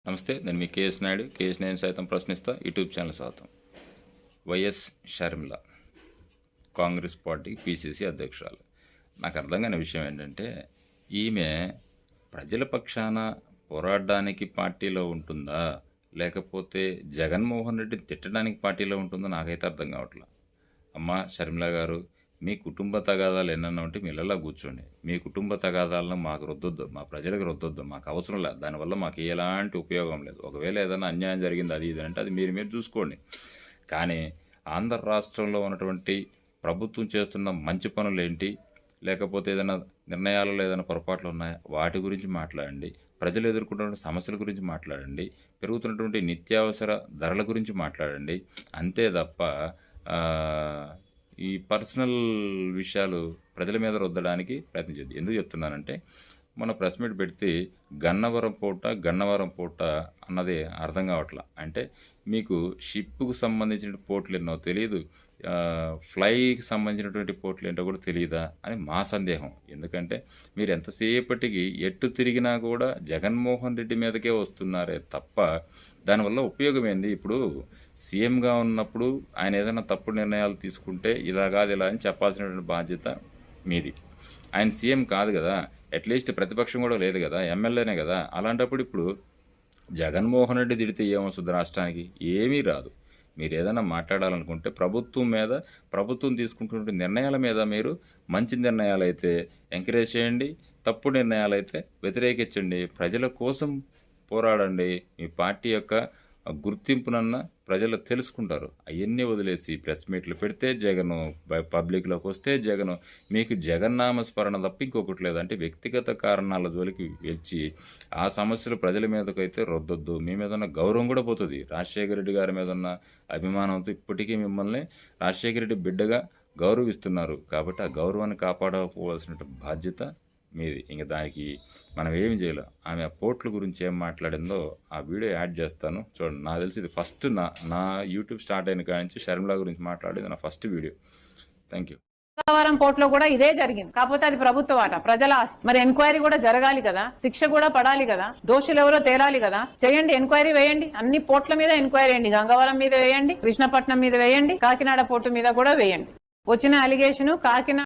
నమస్తే, నేను మీ KS Naidu. KS నేను సైతం ప్రశ్నిస్తా యూట్యూబ్ ఛానల్ స్వాగతం. YS Sharmila Congress party PCC అధ్యక్షురాలు. నాకు అర్థం కాని విషయం ఏంటంటే, ఈమె ప్రజల పక్షాన పోరాడడానికి పార్టీలో ఉంటుందా, లేకపోతే జగన్మోహన్ రెడ్డిని తిట్టడానికి పార్టీలో ఉంటుందో నాకైతే అర్థం కావట్లా. అమ్మ షర్మిల గారు, మీ కుటుంబ తగాదాలు ఎన్నన్నా ఉంటే మీ ఇళ్ళలో కూర్చోండి. మీ కుటుంబ తగాదాలను మాకు రుద్దొద్దు, మా ప్రజలకు రుద్దొద్దు, మాకు అవసరం లేదు. దానివల్ల మాకు ఎలాంటి ఉపయోగం లేదు. ఒకవేళ ఏదైనా అన్యాయం జరిగింది అది ఇది అంటే అది మీరు చూసుకోండి. కానీ ఆంధ్ర రాష్ట్రంలో ఉన్నటువంటి ప్రభుత్వం చేస్తున్న మంచి పనులు ఏంటి, లేకపోతే ఏదైనా నిర్ణయాలలో ఏదైనా పొరపాట్లు ఉన్నాయా వాటి గురించి మాట్లాడండి. ప్రజలు ఎదుర్కొంటున్న సమస్యల గురించి మాట్లాడండి. పెరుగుతున్నటువంటి నిత్యావసర ధరల గురించి మాట్లాడండి. అంతే తప్ప ఈ పర్సనల్ విషయాలు ప్రజల మీద రుద్దడానికి ప్రయత్నించద్దు. ఎందుకు చెప్తున్నానంటే, మన ప్రెస్ మీట్ పెడితే గన్నవరం పూట అన్నది అర్థం కావట్లా. అంటే మీకు షిప్కు సంబంధించిన పోర్ట్లు ఎన్నో తెలియదు, ఫ్లైకి సంబంధించినటువంటి పోర్ట్లు ఏంటో కూడా తెలియదా అని మా సందేహం. ఎందుకంటే మీరు ఎంతసేపటికి ఎట్టు తిరిగినా కూడా జగన్మోహన్ రెడ్డి మీదకే వస్తున్నారే తప్ప దానివల్ల ఉపయోగం ఏంది? ఇప్పుడు సీఎంగా ఉన్నప్పుడు ఆయన ఏదైనా తప్పుడు నిర్ణయాలు తీసుకుంటే ఇలా కాదు ఇలా అని చెప్పాల్సినటువంటి బాధ్యత మీది. ఆయన సీఎం కాదు కదా, అట్లీస్ట్ ప్రతిపక్షం కూడా లేదు కదా, ఎమ్మెల్యేనే కదా. అలాంటప్పుడు ఇప్పుడు జగన్మోహన్ రెడ్డి తిడితే ఏమొస్తుంది రాష్ట్రానికి? ఏమీ రాదు. మీరు ఏదైనా మాట్లాడాలనుకుంటే ప్రభుత్వం తీసుకుంటున్న నిర్ణయాల మీద మీరు మంచి నిర్ణయాలు అయితే ఎంకరేజ్ చేయండి, తప్పుడు నిర్ణయాలు అయితే వ్యతిరేకించండి. ప్రజల కోసం పోరాడండి. మీ పార్టీ యొక్క గుర్తింపునన్నా ప్రజలు తెలుసుకుంటారు. అవన్నీ వదిలేసి ప్రెస్ మీట్లు పెడితే జగను, పబ్లిక్లోకి వస్తే జగను, మీకు జగన్నామ స్మరణ తప్ప ఇంకొకటి లేదు. అంటే వ్యక్తిగత కారణాల జోలికి వెళ్ళి ఆ సమస్యలు ప్రజల మీదకైతే రుద్దొద్దు. మీ మీద ఉన్న గౌరవం కూడా పోతుంది. రాజశేఖర రెడ్డి గారి మీద ఉన్న అభిమానంతో ఇప్పటికీ మిమ్మల్ని రాజశేఖర రెడ్డి బిడ్డగా గౌరవిస్తున్నారు. కాబట్టి ఆ గౌరవాన్ని కాపాడుకోవాల్సిన బాధ్యత మీది. ఇంకా దానికి మనం ఏమి చేయలేం. ఆమె ఆ పోర్ట్ల గురించి ఏం మాట్లాడిందో ఆ వీడియో యాడ్ చేస్తాను చూడండి. నాకు తెలిసి ఇది ఫస్ట్ నా యూట్యూబ్ స్టార్ట్ అయిన కాడి నుంచి షర్మిల గురించి మాట్లాడేది నా first video. Thank you. Gannavaram పోర్టులో కూడా ఇదే జరిగింది. కాకపోతే అది ప్రభుత్వ వాట, ప్రజల ఆస్తి. మరి ఎంక్వైరీ కూడా జరగాలి కదా, శిక్ష కూడా పడాలి కదా, దోషులు ఎవరో తేలాలి కదా. చేయండి, ఎంక్వైరీ వేయండి. అన్ని పోర్ట్ల మీద ఎంక్వైరీ వేయండి. గంగవరం మీద వేయండి, కృష్ణపట్నం మీద వేయండి, కాకినాడ పోర్టు మీద కూడా వేయండి. వచ్చిన అలిగేషన్ కాకినాడ